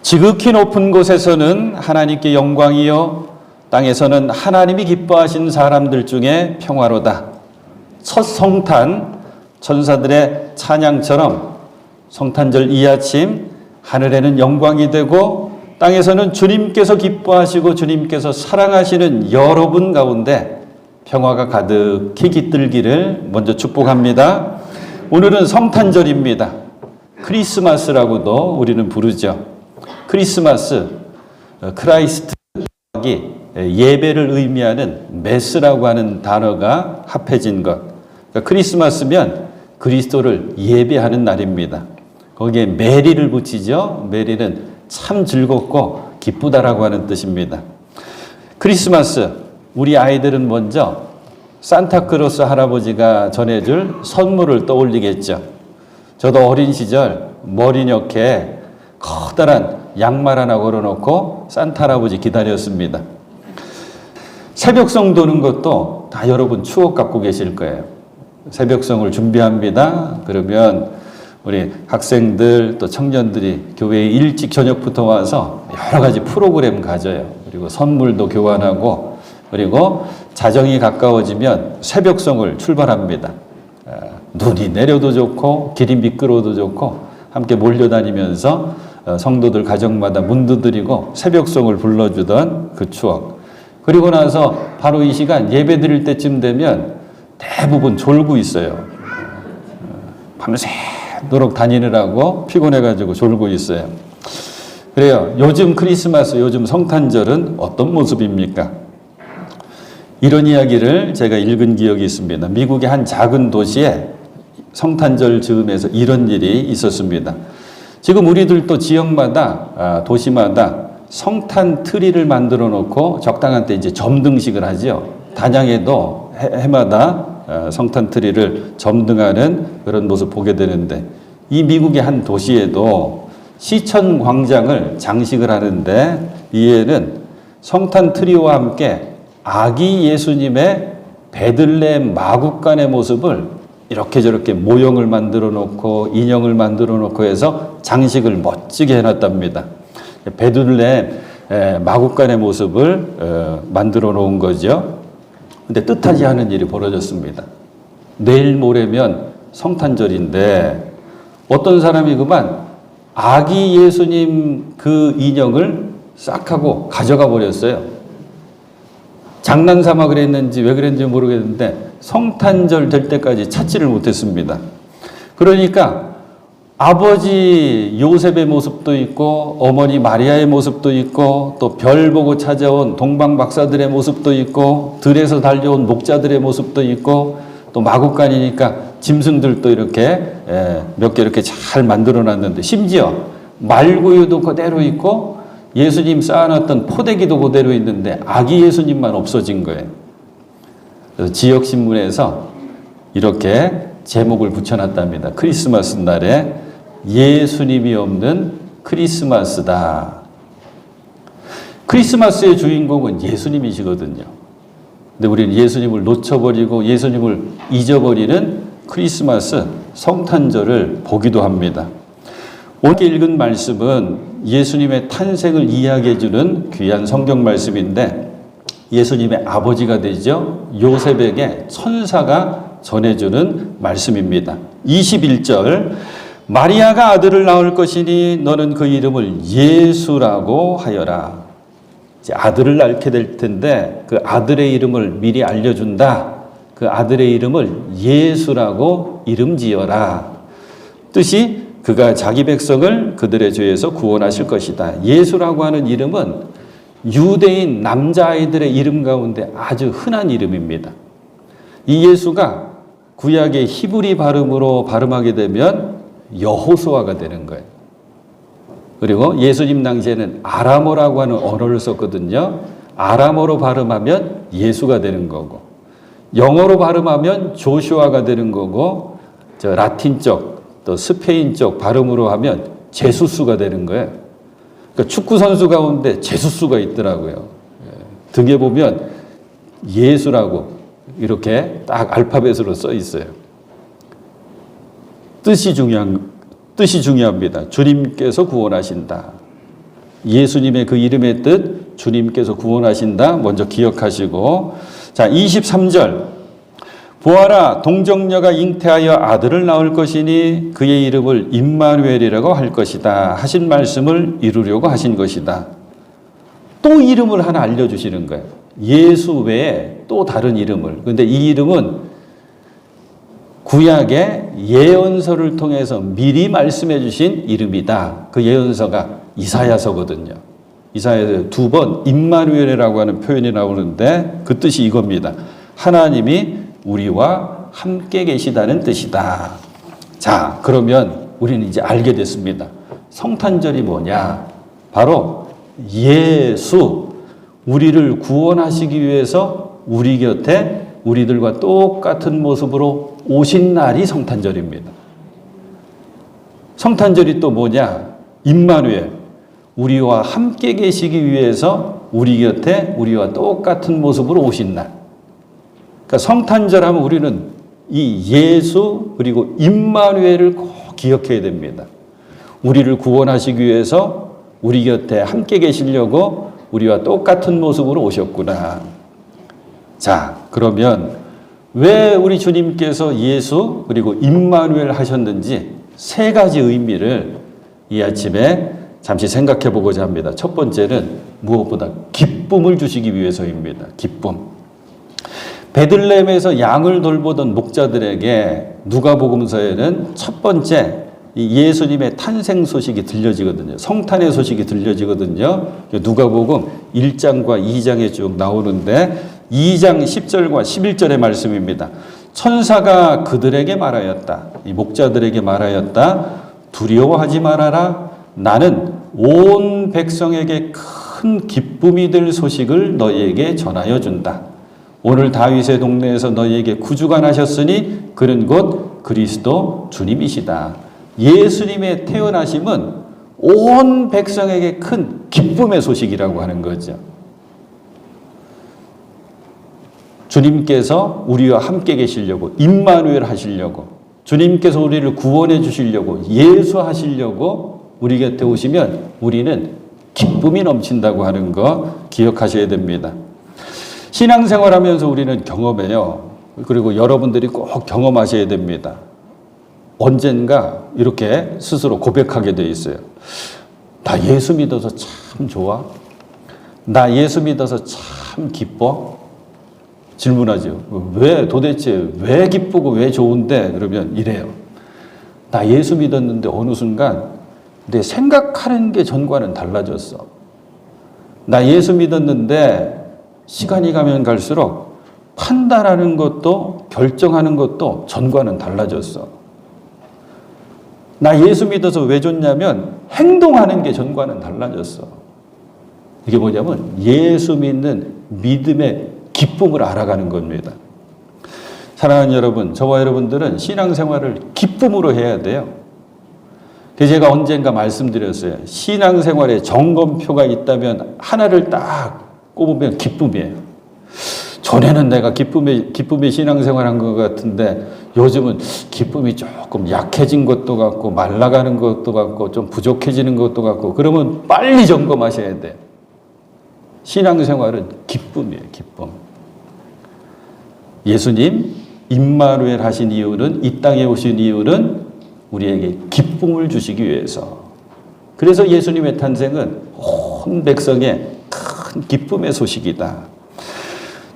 지극히 높은 곳에서는 하나님께 영광이요 땅에서는 하나님이 기뻐하신 사람들 중에 평화로다. 첫 성탄 천사들의 찬양처럼 성탄절 이 아침 하늘에는 영광이 되고 땅에서는 주님께서 기뻐하시고 주님께서 사랑하시는 여러분 가운데 평화가 가득히 깃들기를 먼저 축복합니다. 오늘은 성탄절입니다. 크리스마스라고도 우리는 부르죠. 크리스마스, 크라이스트, 예배를 의미하는 메스라고 하는 단어가 합해진 것. 그러니까 크리스마스면 그리스도를 예배하는 날입니다. 거기에 메리를 붙이죠. 메리는 참 즐겁고 기쁘다라고 하는 뜻입니다. 크리스마스, 우리 아이들은 먼저 산타크로스 할아버지가 전해줄 선물을 떠올리겠죠. 저도 어린 시절 머리녘에 커다란 양말 하나 걸어놓고 산타 할아버지 기다렸습니다. 새벽송 도는 것도 다 여러분 추억 갖고 계실 거예요. 새벽송을 준비합니다. 그러면 우리 학생들 또 청년들이 교회에 일찍 저녁부터 와서 여러 가지 프로그램 가져요. 그리고 선물도 교환하고 그리고 자정이 가까워지면 새벽송을 출발합니다. 눈이 내려도 좋고 길이 미끄러워도 좋고 함께 몰려다니면서 성도들 가정마다 문 두드리고 새벽송을 불러주던 그 추억. 그리고 나서 바로 이 시간 예배 드릴 때쯤 되면 대부분 졸고 있어요. 밤새도록 다니느라고 피곤해가지고 졸고 있어요. 그래요. 요즘 크리스마스, 요즘 성탄절은 어떤 모습입니까? 이런 이야기를 제가 읽은 기억이 있습니다. 미국의 한 작은 도시에 성탄절 즈음에서 이런 일이 있었습니다. 지금 우리들도 지역마다, 도시마다 성탄 트리를 만들어 놓고 적당한 때 이제 점등식을 하죠. 단양에도 해마다 성탄 트리를 점등하는 그런 모습 보게 되는데 이 미국의 한 도시에도 시청 광장을 장식을 하는데 이에는 성탄 트리와 함께 아기 예수님의 베들레헴 마구간의 모습을 이렇게 저렇게 모형을 만들어 놓고 인형을 만들어 놓고 해서 장식을 멋지게 해놨답니다. 베들레헴 마구간의 모습을 만들어 놓은 거죠. 근데 뜻하지 않은 일이 벌어졌습니다. 내일 모레면 성탄절인데 어떤 사람이 그만 아기 예수님 그 인형을 싹 하고 가져가 버렸어요. 장난삼아 그랬는지 왜 그랬는지 모르겠는데 성탄절 될 때까지 찾지를 못했습니다. 그러니까 아버지 요셉의 모습도 있고 어머니 마리아의 모습도 있고 또 별 보고 찾아온 동방 박사들의 모습도 있고 들에서 달려온 목자들의 모습도 있고 또 마구간이니까 짐승들도 이렇게 몇 개 이렇게 잘 만들어 놨는데 심지어 말구유도 그대로 있고 예수님 쌓아놨던 포대기도 그대로 있는데 아기 예수님만 없어진 거예요. 그래서 지역신문에서 이렇게 제목을 붙여놨답니다. 크리스마스 날에 예수님이 없는 크리스마스다. 크리스마스의 주인공은 예수님이시거든요. 근데 우리는 예수님을 놓쳐버리고 예수님을 잊어버리는 크리스마스 성탄절을 보기도 합니다. 오늘 읽은 말씀은 예수님의 탄생을 이야기해주는 귀한 성경 말씀인데 예수님의 아버지가 되죠. 요셉에게 천사가 전해주는 말씀입니다. 21절 마리아가 아들을 낳을 것이니 너는 그 이름을 예수라고 하여라. 이제 아들을 낳게 될 텐데 그 아들의 이름을 미리 알려준다. 그 아들의 이름을 예수라고 이름 지어라. 뜻이 그가 자기 백성을 그들의 죄에서 구원하실 것이다. 예수라고 하는 이름은 유대인 남자아이들의 이름 가운데 아주 흔한 이름입니다. 이 예수가 구약의 히브리 발음으로 발음하게 되면 여호수아가 되는 거예요. 그리고 예수님 당시에는 아람어라고 하는 언어를 썼거든요. 아람어로 발음하면 예수가 되는 거고 영어로 발음하면 조슈아가 되는 거고 저 라틴 쪽 또 스페인 쪽 발음으로 하면 제수스가 되는 거예요. 그러니까 축구 선수 가운데 제수스가 있더라고요. 등에 보면 예수라고 이렇게 딱 알파벳으로 써 있어요. 뜻이 중요합니다. 주님께서 구원하신다. 예수님의 그 이름의 뜻, 주님께서 구원하신다 먼저 기억하시고, 자 23절 보아라 동정녀가 잉태하여 아들을 낳을 것이니 그의 이름을 임마누엘이라고 할 것이다 하신 말씀을 이루려고 하신 것이다. 또 이름을 하나 알려주시는 거예요. 예수 외에 또 다른 이름을. 근데 이 이름은 구약의 예언서를 통해서 미리 말씀해 주신 이름이다. 그 예언서가 이사야서거든요. 이사야서 2번 임마누엘이라고 하는 표현이 나오는데 그 뜻이 이겁니다. 하나님이 우리와 함께 계시다는 뜻이다. 자, 그러면 우리는 이제 알게 됐습니다. 성탄절이 뭐냐? 바로 예수, 우리를 구원하시기 위해서 우리 곁에 우리들과 똑같은 모습으로 오신 날이 성탄절입니다. 성탄절이 또 뭐냐? 임마누엘, 우리와 함께 계시기 위해서 우리 곁에 우리와 똑같은 모습으로 오신 날. 그러니까 성탄절 하면 우리는 이 예수 그리고 임마누엘을 꼭 기억해야 됩니다. 우리를 구원하시기 위해서 우리 곁에 함께 계시려고 우리와 똑같은 모습으로 오셨구나. 자, 그러면 왜 우리 주님께서 예수 그리고 임마누엘 하셨는지 세 가지 의미를 이 아침에 잠시 생각해 보고자 합니다. 첫 번째는 무엇보다 기쁨을 주시기 위해서입니다. 기쁨. 베들레헴에서 양을 돌보던 목자들에게 누가복음서에는 첫 번째 이 예수님의 탄생 소식이 들려지거든요. 성탄의 소식이 들려지거든요. 누가복음 1장과 2장에 쭉 나오는데 2장 10절과 11절의 말씀입니다. 천사가 그들에게 말하였다. 이 목자들에게 말하였다. 두려워하지 말아라. 나는 온 백성에게 큰 기쁨이 될 소식을 너희에게 전하여 준다. 오늘 다윗의 동네에서 너희에게 구주가 나셨으니 그는 곧 그리스도 주님이시다. 예수님의 태어나심은 온 백성에게 큰 기쁨의 소식이라고 하는 거죠. 주님께서 우리와 함께 계시려고, 임마누엘 하시려고, 주님께서 우리를 구원해 주시려고, 예수하시려고 우리 곁에 오시면 우리는 기쁨이 넘친다고 하는 거 기억하셔야 됩니다. 신앙생활 하면서 우리는 경험해요. 그리고 여러분들이 꼭 경험하셔야 됩니다. 언젠가 이렇게 스스로 고백하게 돼 있어요. 나 예수 믿어서 참 좋아. 나 예수 믿어서 참 기뻐. 질문하죠. 왜 도대체 왜 기쁘고 왜 좋은데? 그러면 이래요. 나 예수 믿었는데 어느 순간 내 생각하는 게 전과는 달라졌어. 나 예수 믿었는데 시간이 가면 갈수록 판단하는 것도 결정하는 것도 전과는 달라졌어. 나 예수 믿어서 왜 좋냐면 행동하는 게 전과는 달라졌어. 이게 뭐냐면 예수 믿는 믿음의 기쁨을 알아가는 겁니다. 사랑하는 여러분, 저와 여러분들은 신앙생활을 기쁨으로 해야 돼요. 그래서 제가 언젠가 말씀드렸어요. 신앙생활에 점검표가 있다면 하나를 딱 꼽으면 기쁨이에요. 전에는 내가 기쁨의 신앙생활 한 것 같은데 요즘은 기쁨이 조금 약해진 것도 같고 말라가는 것도 같고 좀 부족해지는 것도 같고 그러면 빨리 점검하셔야 돼요. 신앙생활은 기쁨이에요. 기쁨. 예수님 임마누엘 하신 이유는, 이 땅에 오신 이유는 우리에게 기쁨을 주시기 위해서. 그래서 예수님의 탄생은 온 백성의 큰 기쁨의 소식이다.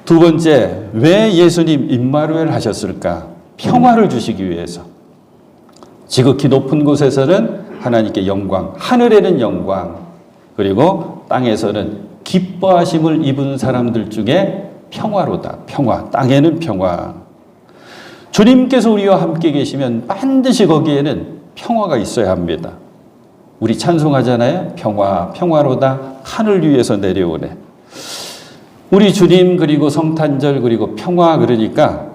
두 번째, 왜 예수님 임마누엘 하셨을까? 평화를 주시기 위해서. 지극히 높은 곳에서는 하나님께 영광, 하늘에는 영광, 그리고 땅에서는 기뻐하심을 입은 사람들 중에 평화로다. 평화, 땅에는 평화. 주님께서 우리와 함께 계시면 반드시 거기에는 평화가 있어야 합니다. 우리 찬송하잖아요. 평화, 평화로다. 하늘 위에서 내려오네. 우리 주님 그리고 성탄절 그리고 평화, 그러니까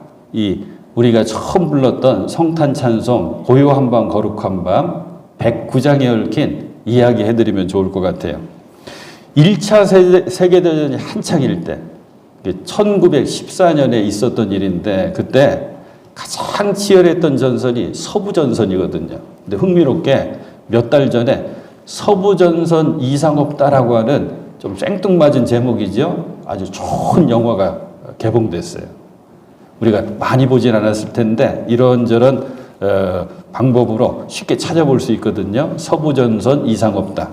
우리가 처음 불렀던 성탄 찬송 고요한 밤 거룩한 밤 109장에 얽힌 이야기 해드리면 좋을 것 같아요. 1차 세계대전이 한창일 때 1914년에 있었던 일인데 그때 가장 치열했던 전선이 서부전선이거든요. 근데 흥미롭게 몇 달 전에 서부전선 이상 없다라고 하는 좀 생뚱맞은 제목이죠. 아주 좋은 영화가 개봉됐어요. 우리가 많이 보진 않았을 텐데 이런저런 방법으로 쉽게 찾아볼 수 있거든요. 서부전선 이상 없다.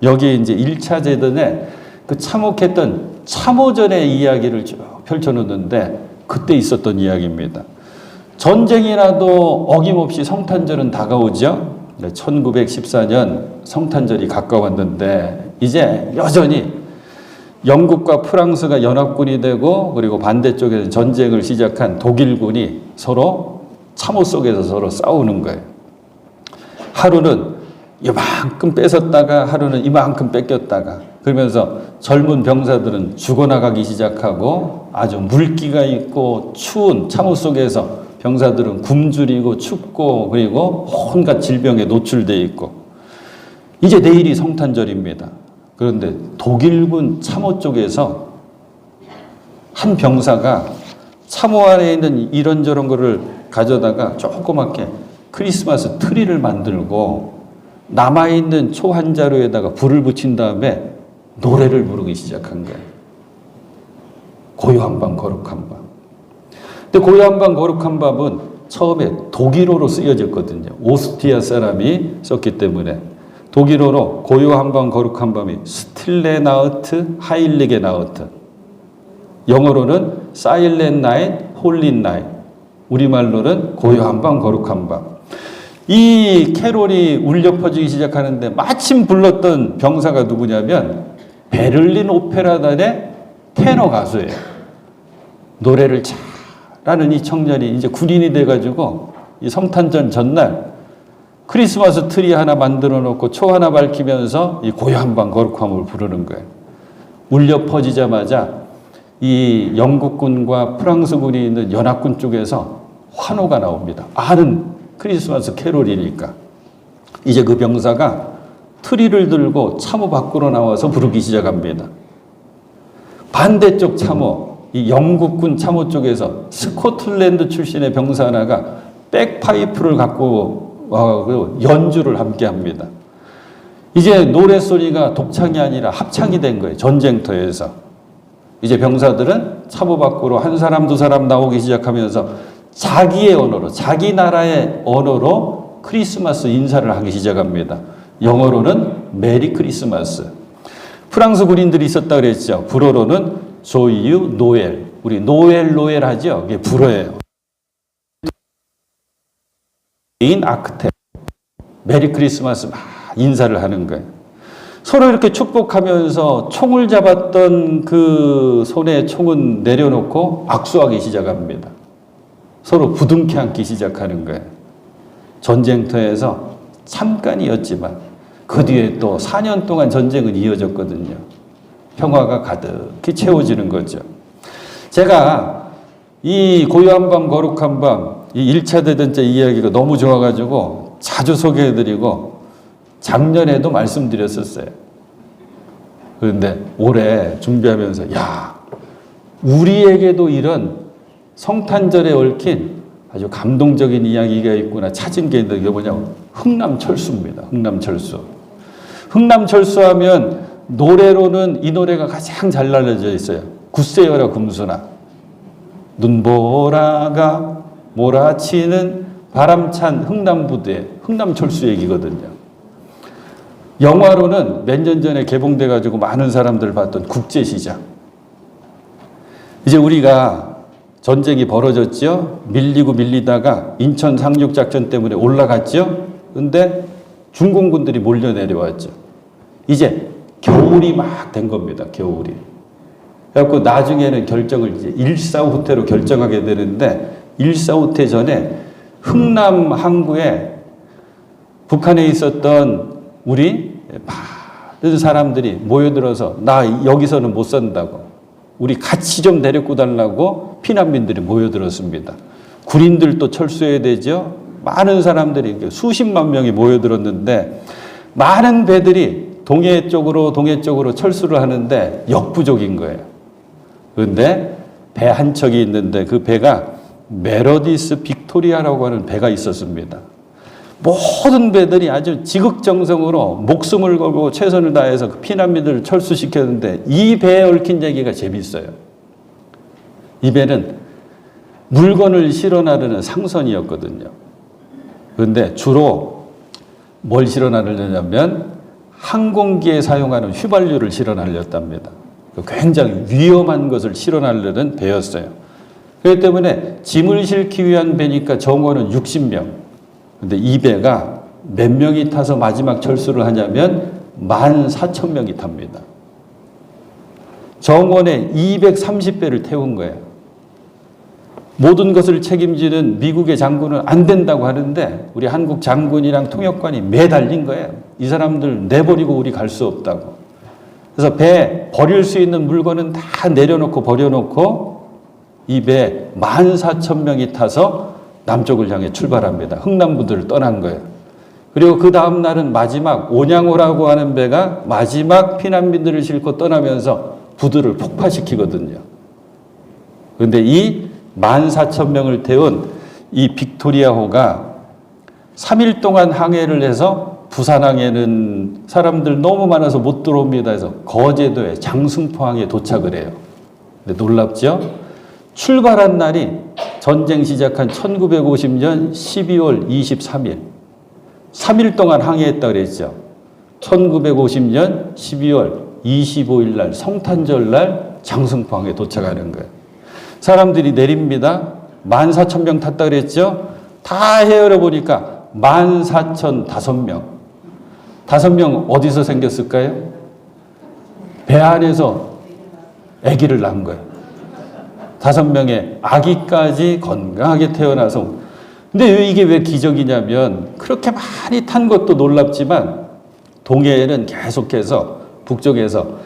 여기에 이제 1차 대전에 그 참혹했던 참호전의 이야기를 쭉 펼쳐놓는데 그때 있었던 이야기입니다. 전쟁이 나도 어김없이 성탄절은 다가오죠. 1914년 성탄절이 가까웠는데 이제 여전히 영국과 프랑스가 연합군이 되고 그리고 반대쪽에서 전쟁을 시작한 독일군이 서로 참호 속에서 서로 싸우는 거예요. 하루는 이만큼 뺏었다가 하루는 이만큼 뺏겼다가 그러면서 젊은 병사들은 죽어나가기 시작하고 아주 물기가 있고 추운 참호 속에서 병사들은 굶주리고 춥고 그리고 온갖 질병에 노출되어 있고 이제 내일이 성탄절입니다. 그런데 독일군 참호 쪽에서 한 병사가 참호 안에 있는 이런저런 거를 가져다가 조그맣게 크리스마스 트리를 만들고 남아있는 초 한 자루에다가 불을 붙인 다음에 노래를 부르기 시작한 거예요. 고요한 밤 거룩한 밤. 근데 고요한 밤 거룩한 밤은 처음에 독일어로 쓰여졌거든요. 오스트리아 사람이 썼기 때문에 독일어로 고요한 밤 거룩한 밤이 스틸레 나우트 하일리게 나우트, 영어로는 사일렌트 나잇 홀리 나잇, 우리말로는 고요한 밤 거룩한 밤. 이 캐롤이 울려 퍼지기 시작하는데 마침 불렀던 병사가 누구냐면 베를린 오페라단의 테너 가수예요. 노래를 잘하는 이 청년이 이제 군인이 돼가지고 이 성탄절 전날 크리스마스 트리 하나 만들어 놓고 초 하나 밝히면서 이 고요한 밤 거룩함을 부르는 거예요. 울려 퍼지자마자 이 영국군과 프랑스군이 있는 연합군 쪽에서 환호가 나옵니다. 아는 크리스마스 캐롤이니까. 이제 그 병사가 트리를 들고 참호 밖으로 나와서 부르기 시작합니다. 반대쪽 참호, 이 영국군 참호 쪽에서 스코틀랜드 출신의 병사 하나가 백파이프를 갖고 연주를 함께 합니다. 이제 노래소리가 독창이 아니라 합창이 된 거예요. 전쟁터에서. 이제 병사들은 참호 밖으로 한 사람 두 사람 나오기 시작하면서 자기의 언어로, 자기 나라의 언어로 크리스마스 인사를 하기 시작합니다. 영어로는 메리 크리스마스. 프랑스 군인들이 있었다 그랬죠. 불어로는 조이유 노엘. 우리 노엘 하죠. 이게 불어예요. 인 아크테. 메리 크리스마스 막 인사를 하는 거예요. 서로 이렇게 축복하면서 총을 잡았던 그 손에 총은 내려놓고 악수하기 시작합니다. 서로 부둥켜 안기 시작하는 거예요. 전쟁터에서 잠깐이었지만 그 뒤에 또 4년 동안 전쟁은 이어졌거든요. 평화가 가득히 채워지는 거죠. 제가 이 고요한 밤 거룩한 밤 이 1차 대전제 이야기가 너무 좋아가지고 자주 소개해드리고 작년에도 말씀드렸었어요. 그런데 올해 준비하면서 야, 우리에게도 이런 성탄절에 얽힌 아주 감동적인 이야기가 있구나 찾은 게 있는데 이게 뭐냐면 흥남철수입니다. 흥남철수. 흥남철수하면 노래로는 이 노래가 가장 잘 알려져 있어요. 굳세어라 금수나. 눈보라가 몰아치는 바람찬 흥남부두의 흥남철수 얘기거든요. 영화로는 몇 년 전에 개봉돼가지고 많은 사람들 봤던 국제시장. 이제 우리가 전쟁이 벌어졌죠. 밀리고 밀리다가 인천 상륙작전 때문에 올라갔죠. 근데 중공군들이 몰려 내려왔죠. 이제 겨울이 막 된 겁니다. 겨울이. 그래갖고 나중에는 결정을 이제 일사후퇴로 결정하게 되는데 일사후퇴 전에 흥남 항구에 북한에 있었던 우리 많은 사람들이 모여들어서 나 여기서는 못 산다고 우리 같이 좀 데리고 달라고 피난민들이 모여들었습니다. 군인들도 철수해야 되죠. 많은 사람들이 수십만 명이 모여들었는데 많은 배들이 동해 쪽으로 철수를 하는데 역부족인 거예요. 그런데 배 한 척이 있는데 그 배가 메로디스 빅토리아라고 하는 배가 있었습니다. 모든 배들이 아주 지극정성으로 목숨을 걸고 최선을 다해서 그 피난민들을 철수시켰는데 이 배에 얽힌 얘기가 재밌어요. 이 배는 물건을 실어 나르는 상선이었거든요. 그런데 주로 뭘 실어 나르냐면 항공기에 사용하는 휘발유를 실어 날렸답니다. 굉장히 위험한 것을 실어 나르는 배였어요. 그렇기 때문에 짐을 싣기 위한 배니까 정원은 60명. 근데 이 배가 몇 명이 타서 마지막 철수를 하냐면 14,000명이 탑니다. 정원에 230배를 태운 거예요. 모든 것을 책임지는 미국의 장군은 안 된다고 하는데 우리 한국 장군이랑 통역관이 매달린 거예요. 이 사람들 내버리고 우리 갈 수 없다고. 그래서 배 버릴 수 있는 물건은 다 내려놓고 버려놓고 이 배 14,000명이 타서 남쪽을 향해 출발합니다. 흥남부두를 떠난 거예요. 그리고 그 다음 날은 마지막 온양호라고 하는 배가 마지막 피난민들을 싣고 떠나면서 부두를 폭파시키거든요. 그런데 이 14,000명을 태운 이 빅토리아호가 3일 동안 항해를 해서 부산항에는 사람들 너무 많아서 못 들어옵니다 해서 거제도에 장승포항에 도착을 해요. 근데 놀랍죠? 출발한 날이 전쟁 시작한 1950년 12월 23일. 3일 동안 항해했다 그랬죠. 1950년 12월 25일 날 성탄절 날 장승포항에 도착하는 거예요. 사람들이 내립니다. 14,000명 탔다 그랬죠. 다 헤아려 보니까 14,005명. 5명 어디서 생겼을까요? 배 안에서 아기를 낳은 거예요. 5명의 아기까지 건강하게 태어나서. 근데 이게 왜 기적이냐면 그렇게 많이 탄 것도 놀랍지만 동해에는 계속해서 북쪽에서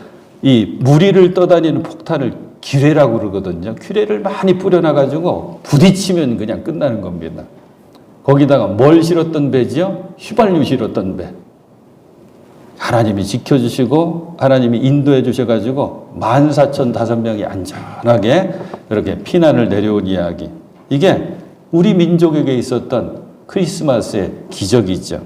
이 무리를 떠다니는 폭탄을 기뢰라고 그러거든요. 기뢰를 많이 뿌려놔가지고 부딪히면 그냥 끝나는 겁니다. 거기다가 뭘 실었던 배지요? 휘발유 실었던 배. 하나님이 지켜주시고 하나님이 인도해 주셔가지고 14,005명이 안전하게 그렇게 피난을 내려온 이야기. 이게 우리 민족에게 있었던 크리스마스의 기적이죠.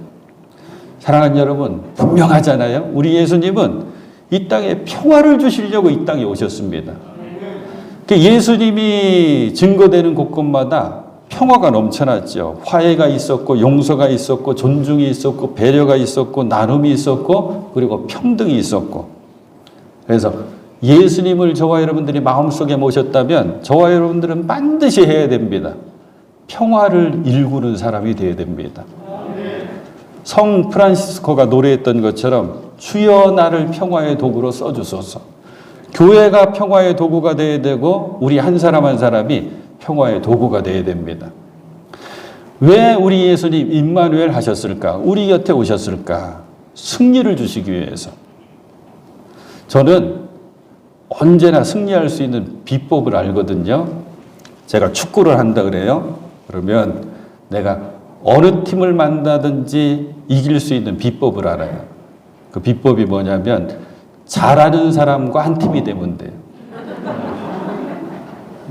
사랑하는 여러분, 분명하잖아요. 우리 예수님은 이 땅에 평화를 주시려고 이 땅에 오셨습니다. 예수님이 증거되는 곳곳마다 평화가 넘쳐났죠. 화해가 있었고 용서가 있었고 존중이 있었고 배려가 있었고 나눔이 있었고 그리고 평등이 있었고. 그래서 예수님을 저와 여러분들이 마음속에 모셨다면 저와 여러분들은 반드시 해야 됩니다. 평화를 일구는 사람이 되어야 됩니다. 성 프란시스코가 노래했던 것처럼 주여 나를 평화의 도구로 써주소서. 교회가 평화의 도구가 되어야 되고 우리 한 사람 한 사람이 평화의 도구가 되어야 됩니다. 왜 우리 예수님 임마누엘 하셨을까? 우리 곁에 오셨을까? 승리를 주시기 위해서. 저는 언제나 승리할 수 있는 비법을 알거든요. 제가 축구를 한다 그래요. 그러면 내가 어느 팀을 만나든지 이길 수 있는 비법을 알아요. 그 비법이 뭐냐면 잘하는 사람과 한 팀이 되면 돼요.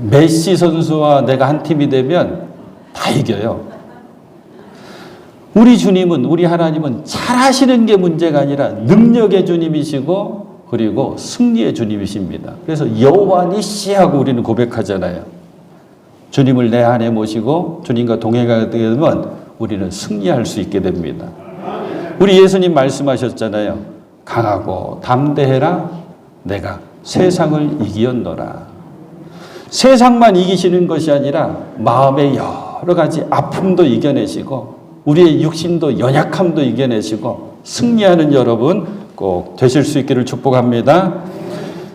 메시 선수와 내가 한 팀이 되면 다 이겨요. 우리 주님은, 우리 하나님은 잘하시는 게 문제가 아니라 능력의 주님이시고 그리고 승리의 주님이십니다. 그래서 여호와 니시 하고 우리는 고백하잖아요. 주님을 내 안에 모시고 주님과 동행하게 되면 우리는 승리할 수 있게 됩니다. 우리 예수님 말씀하셨잖아요. 강하고 담대해라. 내가 세상을 이기었노라. 세상만 이기시는 것이 아니라 마음의 여러 가지 아픔도 이겨내시고 우리의 육신도 연약함도 이겨내시고 승리하는 여러분 꼭 되실 수 있기를 축복합니다.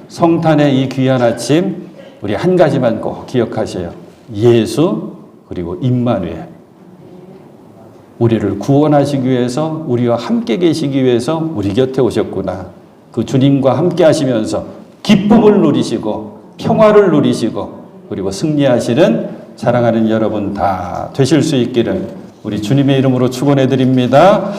성탄의 이 귀한 아침 우리 한 가지만 꼭 기억하세요. 예수 그리고 임마누엘. 우리를 구원하시기 위해서 우리와 함께 계시기 위해서 우리 곁에 오셨구나. 그 주님과 함께 하시면서 기쁨을 누리시고 평화를 누리시고 그리고 승리하시는 사랑하는 여러분 다 되실 수 있기를 우리 주님의 이름으로 축원해 드립니다.